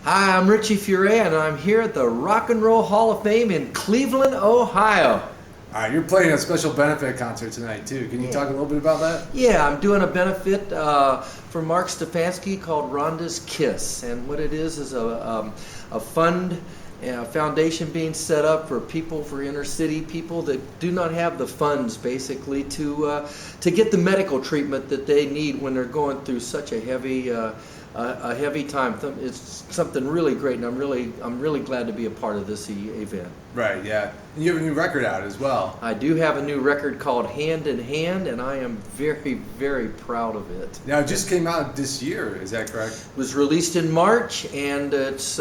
Hi, I'm Richie Furay, and I'm here at the Rock and Roll Hall of Fame in Cleveland, Ohio. All right, you're playing a special benefit concert tonight too. Can you talk a little bit about that? Yeah, I'm doing a benefit for Mark Stefanski called Rhonda's Kiss, and what it is a fund, a foundation being set up for people, for inner city people that do not have the funds, basically, to get the medical treatment that they need when they're going through such a heavy time. It's something really great, and I'm really glad to be a part of this event. Right, yeah. And you have a new record out as well. I do have a new record called Hand in Hand, and I am very, very proud of it. Now, it just came out this year, is that correct? It was released in March, and it's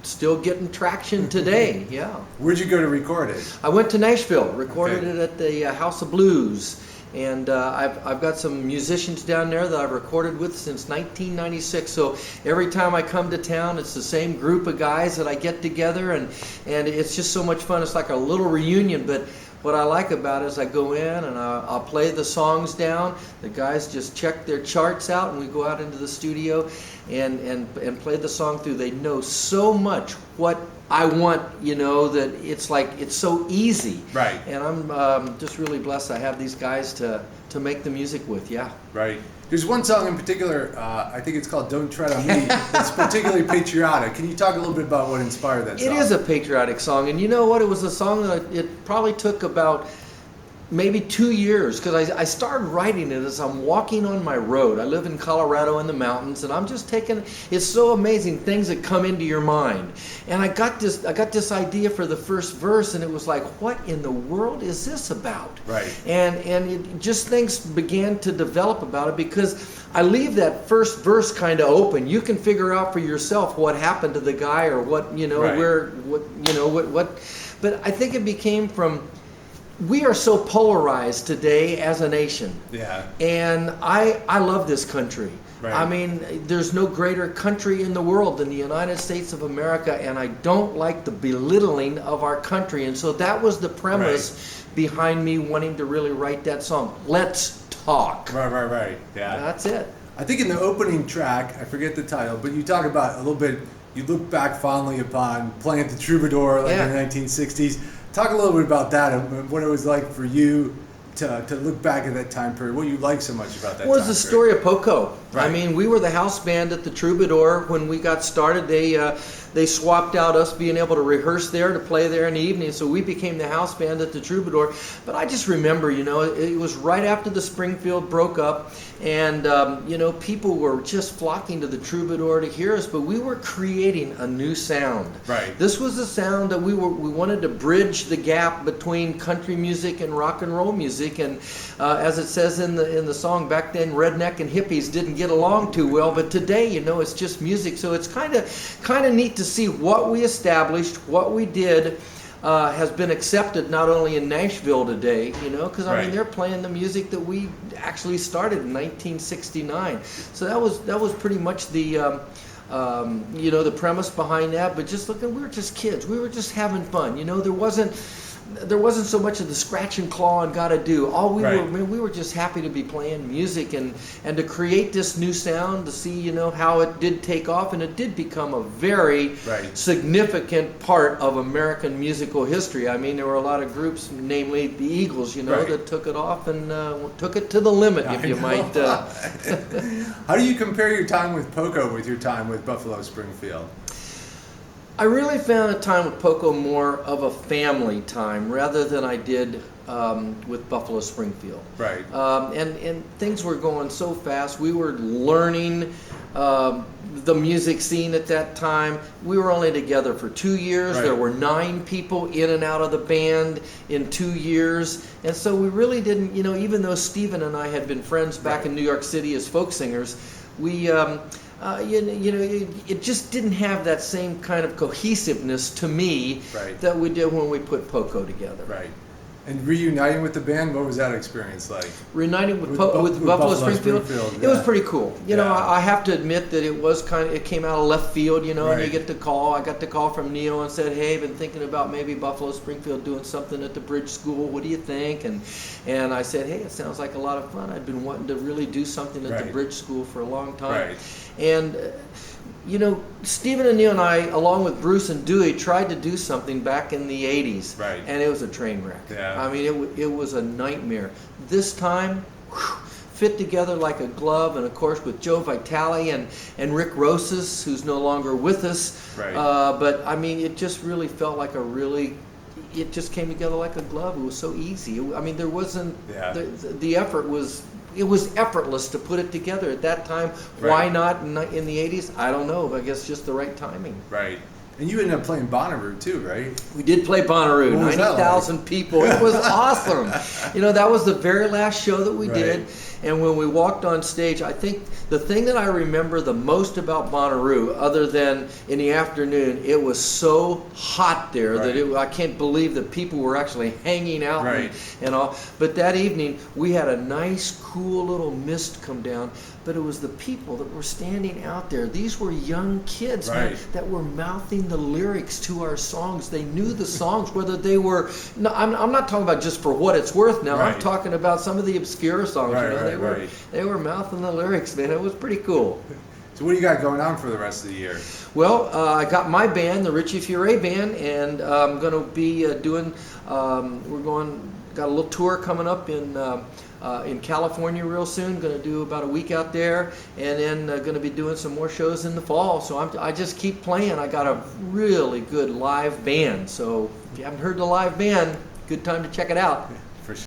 still getting traction today, yeah. Where'd you go to record it? I went to Nashville, recorded it at the House of Blues. And I've got some musicians down there that I've recorded with since 1996. So every time I come to town, it's the same group of guys that I get together, and it's just so much fun. It's like a little reunion. But what I like about it is I go in and I'll play the songs down. The guys just check their charts out, and we go out into the studio and play the song through. They know so much what I want, that it's like it's so easy. Right. And I'm just really blessed I have these guys to make the music with, yeah. Right. There's one song in particular, I think it's called Don't Tread on Me, that's particularly patriotic. Can you talk a little bit about what inspired that song? It is a patriotic song, and you know what? It was a song that it probably took about maybe 2 years, because I started writing it as I'm walking on my road. I live in Colorado in the mountains, and I'm just taking, it's so amazing things that come into your mind. And I got this idea for the first verse, and it was like, what in the world is this about? Right. And it just things began to develop about it, because I leave that first verse kind of open. You can figure out for yourself what happened to the guy, or what, right. where, what, but I think it became from, we are so polarized today as a nation. Yeah. And I love this country. Right. I mean, there's no greater country in the world than the United States of America, and I don't like the belittling of our country. And so that was the premise behind me wanting to really write that song. Let's talk. Right. Yeah. That's it. I think in the opening track, I forget the title, but you talk about a little bit, you look back fondly upon playing at the Troubadour in the 1960s. Talk a little bit about that and what it was like for you to look back at that time period, what you like so much about that. Well, it's the story of Poco. Right. I mean, we were the house band at the Troubadour when we got started. They swapped out us being able to rehearse there, to play there in the evening, so we became the house band at the Troubadour. But I just remember, it was right after the Springfield broke up, and people were just flocking to the Troubadour to hear us, but we were creating a new sound. Right. This was a sound that we wanted to bridge the gap between country music and rock and roll music, and as it says in the song, back then redneck and hippies didn't get along too well, but today, it's just music. So it's kind of neat to see what we established, what we did, has been accepted not only in Nashville today, because I mean they're playing the music that we actually started in 1969. So that was pretty much the the premise behind that. But just looking, we were just kids. We were just having fun. There wasn't so much of the scratch and claw and gotta do. All we were just happy to be playing music and to create this new sound, to see how it did take off, and it did become a very significant part of American musical history. I mean, there were a lot of groups, namely the Eagles, that took it off and took it to the limit, if you might. How do you compare your time with Poco with your time with Buffalo Springfield? I really found a time with Poco more of a family time rather than I did with Buffalo Springfield. Right. And things were going so fast. We were learning the music scene at that time. We were only together for 2 years. There were 9 people in and out of the band in 2 years. And so we really didn't, even though Stephen and I had been friends back in New York City as folk singers, we... it just didn't have that same kind of cohesiveness to me that we did when we put Poco together. Right. And reuniting with the band, what was that experience like? Reuniting with Buffalo Springfield, it was pretty cool. I have to admit that it came out of left field, and you get the call. I got the call from Neil and said, hey, I've been thinking about maybe Buffalo Springfield doing something at the Bridge School. What do you think? And I said, hey, it sounds like a lot of fun. I've been wanting to really do something at the Bridge School for a long time. And you know, Stephen and Neil and I, along with Bruce and Dewey, tried to do something back in the 80s. Right. And it was a train wreck. Yeah. I mean, it was a nightmare. This time, whew, fit together like a glove, and of course with Joe Vitale and Rick Rosas, who's no longer with us. Right. But I mean, it just really felt like it just came together like a glove. It was so easy. I mean, there wasn't, Yeah. the effort was, it was effortless to put it together at that time. Right. Why not in the 80s? I don't know. I guess just the right timing. Right. And you ended up playing Bonnaroo too, right? We did play Bonnaroo, What was that 90,000 people. It was awesome. You know, that was the very last show that we Right. did. And when we walked on stage, I think the thing that I remember the most about Bonnaroo, other than in the afternoon, it was so hot there that I can't believe that people were actually hanging out Right. and all. But that evening, we had a nice, cool little mist come down. But it was the people that were standing out there. These were young kids, man, Right. that were mouthing the lyrics to our songs. They knew the songs, whether they were. No, I'm not talking about just for what it's worth now. Right. I'm talking about some of the obscure songs. Right, You know, right. they were mouthing the lyrics, man. It was pretty cool. So what do you got going on for the rest of the year? Well, I got my band, the Richie Furay Band, and I'm going to be doing. Got a little tour coming up in California real soon. Going to do about a week out there, and then going to be doing some more shows in the fall. So I just keep playing. I got a really good live band. So if you haven't heard the live band, good time to check it out.